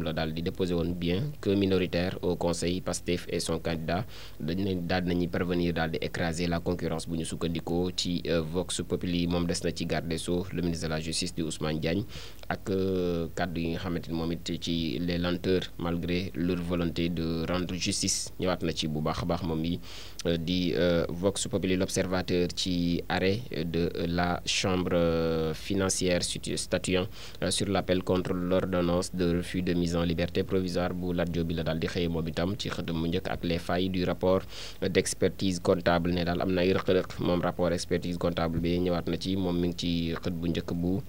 moom la daal di déposé woon bien que minoritaire au conseil Pastef et son candidat daal nañuy parvenir daal di écraser la concurrence bu ñu sukkandikoo ci Vox Populi moom des na ci garde des Sceaux le ministre de la justice di Ousmane Diagne ak kàddu yi nga xamante ni moom it ci les lenteurs malgré leur volonté de rendre justice ñëwaat na ci bu baax a baax moom yi di Vox Populi l'observateur ci arrêt de la chambre financière statuant sur l'appel contre l'ordonnance de refus de mise en liberté provisoire bu Lat Diop bi la daal di xëye moom itam ci xëtam mu njëkk ak les failles du rapport d'expertise comptable ne daal am na ay rëq-rëq moom rapport expertise comptable bi ñëwaat na ci moom mi ngi ci xët bu njëkk bu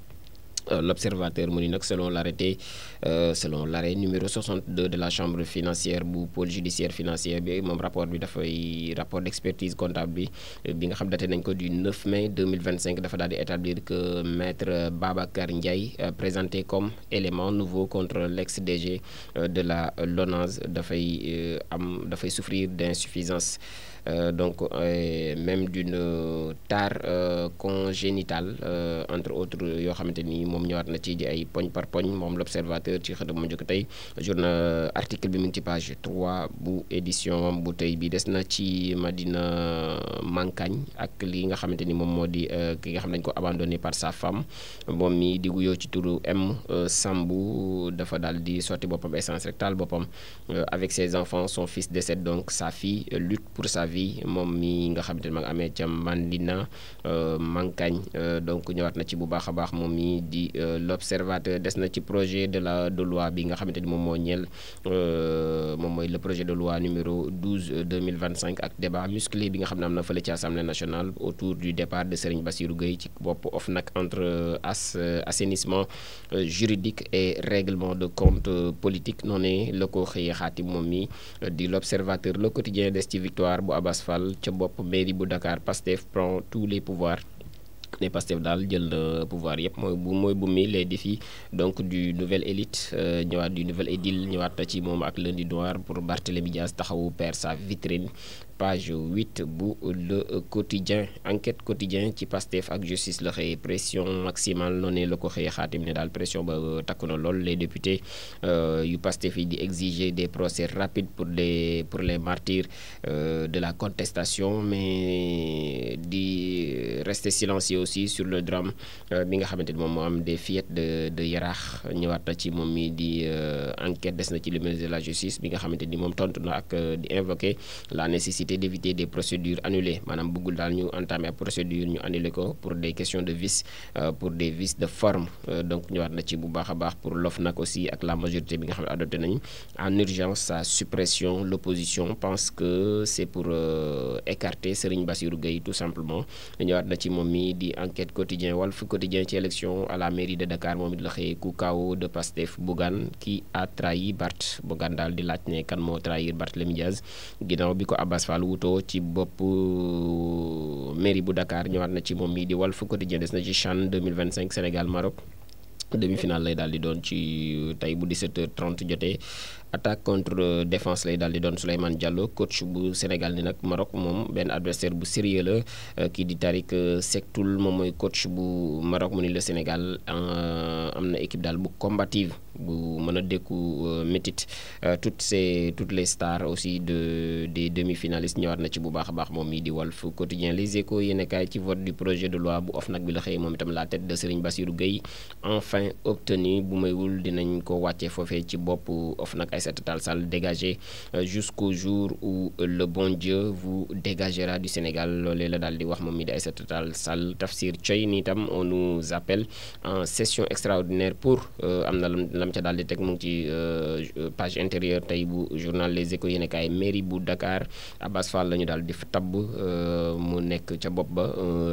l'observateur mu ni nag selon l'arrêt numéro 62 de la chambre financière bu pôle judiciaire financier bi moom rapport bi dafay rapport d'expertise comptable bi nga xam daté nañ ko du 9 mai 2025 dafa daal di établir que maître Babacar Ndiaye présenté comme élément nouveau contre l'ex-DG de la LONASE dafay souffrir d'insuffisance même d'une tare congénitale entre autres yoo xamante ni moom ñëwaat na ci di ay poñ par poñ moom l'observateur ci xëtam mu njëkk tey journal article bi mu ngi ci page 3 bu édition bu tey bi des na ci Madina Mankagne ak li nga xamante ni moom moo di ki nga xam ne dañ ko abandonné par sa femme moom mi di wuyoo ci turu M Sambou dafa daal di sotti boppam essence rek taal boppam avec ses enfants son fils décède donc sa fille lutte pour sa vie moom mi nga xamante ni ma nga amee ca Madina Mankagne donc ñëwaat na ci bu baax a baax moom mi di l'observateur des na ci projet de loi bi nga xamante ni moom moo ñeel moom mooy le projet de loi numéro 12 2025 ak débat musclé bi nga xam ne am na fële ci assemblée nationale autour du départ de Serigne Bassirou Gueye ci bopp OFNAC entre assainissement juridique et règlement de compte politique noonu la ko xëyee xaatim moom mi di l'observateur le quotidien des ci victoire bu Abass Fall ca bopp mairie bu Dakar Pastef prend tous les pouvoirs ne Pastef daal jël na pouvoir yëpp mooy bu mi les défis donc du nouvelle élite ñëwaat du nouvel édile ñëwaat na ci moom ak lundi noir pour Barthélémy Dias taxawu perd sa vitrine page 8 bu le quotidien enquête quotidien ci Pastef ak justice la xëy pression maximale noonu la ko xëy xaatim ne daal pression ba takku na lool les députés yu Pastef yi di exiger des procès rapides pour les martyrs de la contestation mais di rester silencieux aussi sur le drame bi nga xamante ni moom moo am des fillettes de Yaraax ñëwaat na ci moom mi di enquête des na ci le ministre de la justice bi nga xamante ni moom tontu na ak di invoquer la nécessité d'éviter des procédures annulées maanaam bëggul daal ñu entamer ab procédure ñu annulé ko pour des questions de vice pour des vices de forme donc ñëwaat na ci bu baax a baax pour l'OFNAC aussi ak la majorité bi nga xam ne adopté nañu en urgence sa suppression l'opposition pense que c'est pour écarter Serigne Bassirou Gueye tout simplement ñëwaat na ci moom mi di enquête quotidien Walf Quotidien ci élection à la mairie de Dakar moom it la xëyee ku KO de Pastef Bougane qui a trahi Bart Bougane daal di laaj ne kan moo trahir Barthélémy Dias ginnaaw bi ko Abass Fall wutoo ci bopp mairie bu Dakar ñëwaat na ci moom mii di Walf Quotidien des na ci CHAN 2025 Sénégal Maroc demi-finale lay daal di doon ci tey bu 17h30 jotee attaque contre défense lay daal di doon Souleymane Diallo coach bu Sénégal ni nag Maroc moom benn adversaire bu sérieux la kii di Tariq Sektoul moom mooy coach bu Maroc mu ni le Sénégal am na équipe daal bu combative bu mën a dékku métit toutes les stars aussi des demi-finalistes ñëwaat na ci bu baax a baax moom mii di Walf Quotidien Les Échos yéene kaay ci vote du projet de loi bu OFNAC bi la xëy moom itam la tête de Serigne Bassirou Gueye enfin obtenu bu maywul dinañ ko wàccee foofee ci bopp OFNAC Aïssata Tall Sall dégagé jusqu'au jour où le bon Dieu vous dégagera du Sénégal loolee la daal di wax moom mii di Aïssata Tall Sall Tafsir Thioye ni itam on nous appelle en session extraordinaire pour am na lam ca daal di teg mu ngi ci page intérieure tey bu journal Les Échos yéene kaay mairie bu Dakar Abass Fall la ñu daal di tabb mu nekk ca bopp ba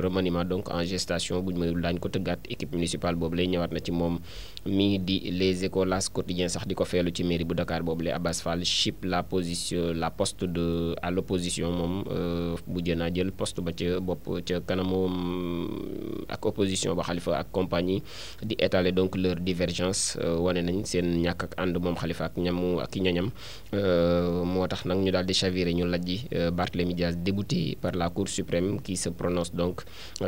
remaniement donc en gestation buñ mayul daañu ko tëggaat équipe municipale boobu lay ñëwaat na ci moom mii di Les Échos L'As Quotidien sax di ko feelu ci mairie bu Dakar boobu lay Abass Fall chip la poste de à l'opposition moom bu jënaa jël poste ba ca bopp ca kanamoom ak opposition ba Khalifa ak compagnie di étaler donc leur divergence wane wane nañ seen ñàkk ak ànd moom Khalifa ak i ñoñam moo tax nag ñu daal di chaviré ñu lajji Barthélémy Dias débouté par la Cour suprême qui se prononce donc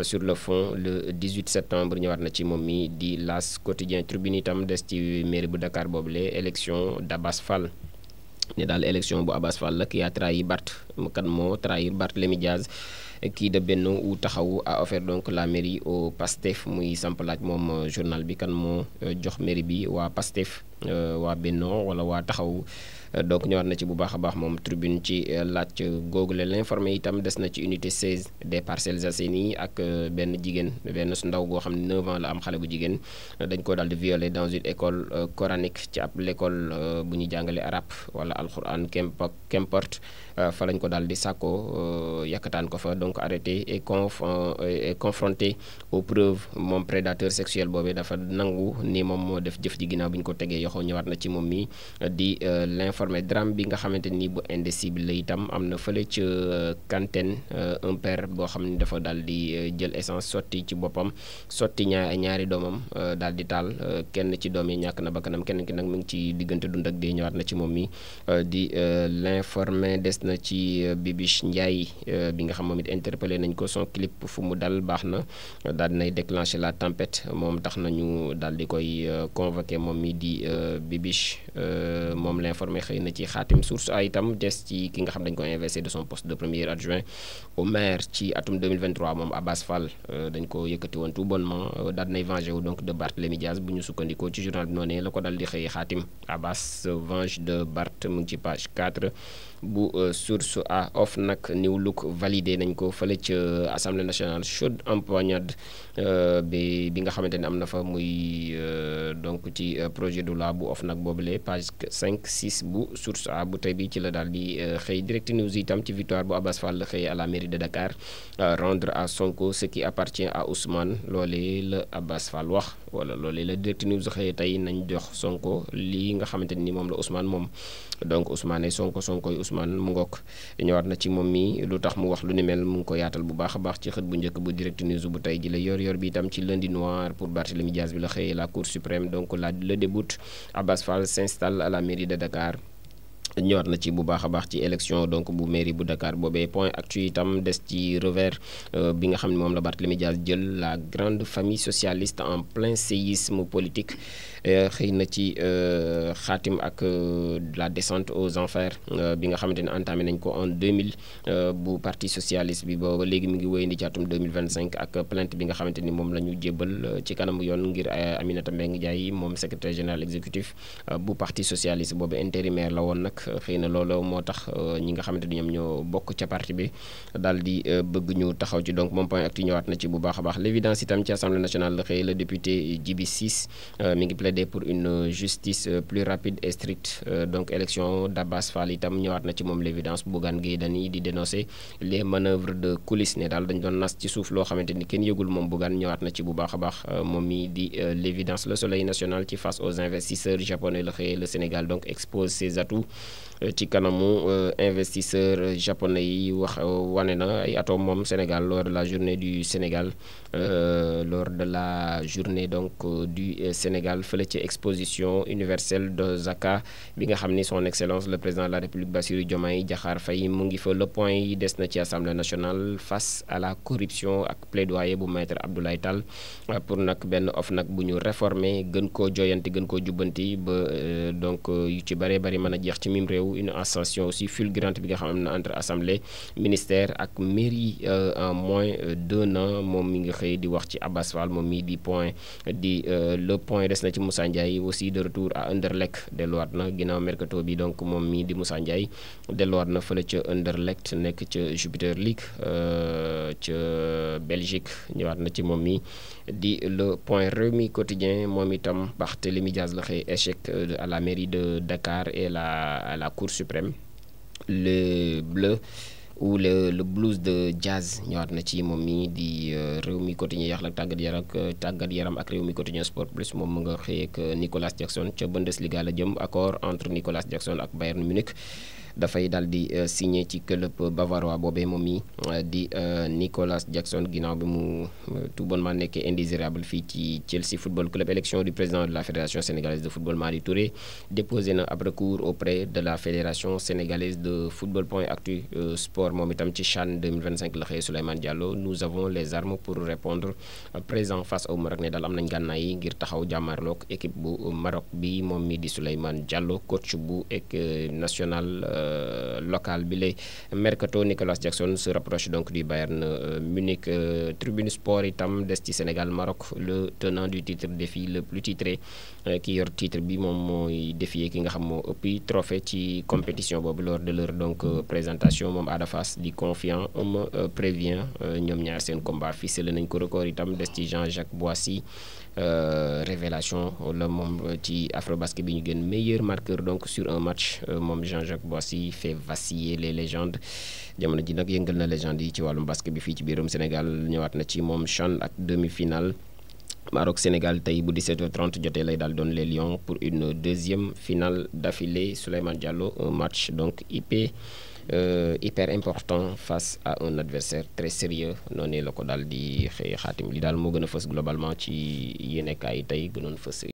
sur le fond le 18 septembre ñëwaat na ci moom mi di L'As quotidien Tribune itam des ci mairie bu Dakar boobule élection d'Abass Fall ne daal élection bu Abass Fall la qui a trahi kan moo trahir Barthélémy Dias kii de Benno ou Taxawu a offert donc la mairie au Pastef muy samp laaj moom journal bi kan moo jox mairie bi waa Pastef waa Benno wala waa Taxawu donc ñëwaat na ci bu baax a baax moom Tribune ci laaj googule l'informé itam des na ci unité 16 des Parcelles Assainies ak benn ndaw goo xam ne 9 ans la am xale bu jigéen dañ ko daal di violé dans une école coranique ci ab l'école bu ñuy jàngale arabe wala alquran qu'importe fa lañ ko daal di sàkkoo yàkkataan ko fa donc arrêté et confronté aux preuves moom prédateur sexuel boobee dafa nangu ni moom moo def jëf ji ginnaaw bi ñu ko tegee yoxoo ñëwaat na ci moom mi di l'informé drame bi nga xamante ni bu indicible la itam am na fële ca Kantène un père boo xam ne dafa daal di jël essence sotti ci boppam sotti ñaari doomam daal di taal kenn ci doom yi ñàkk na bakkanam kenn ki nag mu ngi ci diggante dund ak dee ñëwaat na ci moom mi di l'informé des na ci Bibiche Ndiaye bi nga xam moom it interpellé nañ ko son clip fu mu dal baax na daal dinay déclencher la tempête moom tax nañu daal di koy convoqué moom mi di Bibiche moom l'informé xëy na ci xaatim source a itam des ci ki nga xam dañ ko investir de son poste de premier adjoint au maire ci atum 2023 moom Abass Fall dañ ko yëkkati woon tout bonnement daal dinay vengé wu donc de Barthélémy Dias bu ñu sukkandikoo ci journal bi noonu la ko dal di xëy xaatim Abass se venge de Barth mu ngi ci page 4 bu source a nag new look validé nañ ko fële ca assemblée nationale chaude empoignade bi nga xamante ne am na fa muy donc ci projet de loi bu nag boobule page 5 6 bu source a bu tey bi ci la daal di xëy direct news itam ci victoire bu Abass Fall xëy à la mairie de Dakar rendre à Sonko ce qui appartient à Ousmane loolee la Abass Fall wax wala loolee la direct news xëy tey nañ jox Sonko lii nga xamante ni moom la Ousmane moom donc Ousmane ay Sonkoy Ousmane mu ngook ñëwaat na ci moom mi lu tax mu wax lu ni mel mu ngi ko yaatal bu baax a baax ci xët bu njëkk bu direct news bu tey ji la yor bi itam ci lundi noir pour Barthélémy Dias bi la xëyee la Cour suprême donc le déboute Abass Fall s'installe à la mairie de Dakar ñëwaat na ci bu baax a baax ci élection donc bu mairie bu Dakar boobee point actu itam des ci revers bi nga xam ne moom la Barthélémy Dias jël la grande famille socialiste en plein séisme politique xëy na ci xaatim ak la descente aux enfers bi nga xamante ne entamé nañ ko en 2000 bu parti socialiste bi booba léegi mi ngi wéyandi ci atum 2025 ak plainte bi nga xamante ni moom la ñu jébbal ci kanamu yoon ngir Aminata Mbengue Ndiaye moom secrétaire général exécutif bu parti socialiste boobu intérimaire la woon nag xëy na loolu moo tax ñi nga xamante ni ñoom ñoo bokk ca parti bi daal di bëgg ñu taxaw ci donc moom point actu ñëwaat na ci bu baax a baax l'évidence itam ci assemblée nationale la xëy le député Djibi Ciss mi ngi plaider pour une justice plus rapide et stricte donc élection d'Abass Fall itam ñëwaat na ci moom l'évidence Bougane Gueye Dany di dénoncer les manœuvres de coulisses ne daal dañ doon nas ci suuf loo xamante ni kenn yëgul moom Bougane ñëwaat na ci bu baax a baax moom mi di l'évidence le soleil national ci face aux investisseurs japonais la xëy le Sénégal donc expose ses atouts ci kanamu investisseurs japonais yi wax wane na ay atom moom Sénégal lors de la journée du Sénégal donc du Sénégal fële ci exposition universelle d'Osaka bi nga xam ni son excellence le président de la République Bassirou Diomaye Diakhar Faye mu ngi fa le point yi des na ci assemblée nationale face à la corruption ak plaidoyer bu maître Abdoulaye Tall pour nag benn nag bu ñu réformer gën koo joyanti gën koo jubbanti ba donc yu ci bëree bëri mën a jeex ci mim réew une ascension aussi fulgurante bi nga xam ne entre assemblée ministère ak mairie en moins d'1 an moom mi ngi xëy di wax ci Abass Fall moom mii di point di le point des na ci Moussa Ndiaye aussi de retour à Anderlecht delluwaat na ginnaaw mercato bi donc moom mii di Moussa Ndiaye delluwaat na fële ca Anderlecht nekk ca Jupiter League ca Belgique ñëwaat na ci moom mi di le point Rewmi quotidien moom itam Barthélémy Dias la xëy échec à la mairie de Dakar et à la Cour suprême le bleu ou le blues de jazz ñëwaat na ci moom mi di Rewmi quotidien yax la tàggat yaram ak Rewmi quotidien sport plus moom mu nga xëy ak Nicolas Jackson ca Bundesliga la jëm accord entre Nicolas Jackson ak Bayern Munich dafay daal di signé ci club bavarois boobee moom mi di Nicolas Jackson ginnaaw bi mu tout bonnement nekkee indésirable fii ci Chelsea Football Club. Élection du président de la fédération sénégalaise de football Madi Touré déposé na ab recours auprès de la fédération sénégalaise de football. Point actu sport moom itam ci CHAN 2025 la xëy Souleymane Diallo nous avons les armes pour répondre présent face au Maroc ne daal am nañ gànnaay yi ngir taxaw jàmmarloog équipe bu Maroc bi moom mi di Souleymane Diallo coach bu équipe nationale locale bi lay mercato. Nicolas Jackson se rapproche donc du Bayern Munich. Tribune Sport itam des ci Sénégal Maroc le tenant du titre défie le plus titré ki yor titre bi moom mooy défier ki nga xam moo ëppi trophée ci compétition boobu lors de leur donc présentation moom Ada Fass di confiant me prévient ñoom ñaar seen combat ficelé nañ ko. record itam des ci Jean-Jacques Boissy révélation la moom ci Afrobasket bi ñu gën meilleur marqueur donc sur un match moom Jean-Jacques Boissy fait vaciller les légendes jamono ji nag yëngal na légende yi ci wàllum basket bi fii ci biirum Sénégal ñëwaat na ci moom CHAN ak demi-finale Maroc Sénégal tey bu 17h30 jotee lay daal doon les Lions pour une deuxième finale d'affilée. Souleymane Diallo un match donc hyper important face à un adversaire très sérieux noonu la ko daal di xëy xaatim li daal moo gën a fës globalement ci yéenekaay yi tey gënoon fës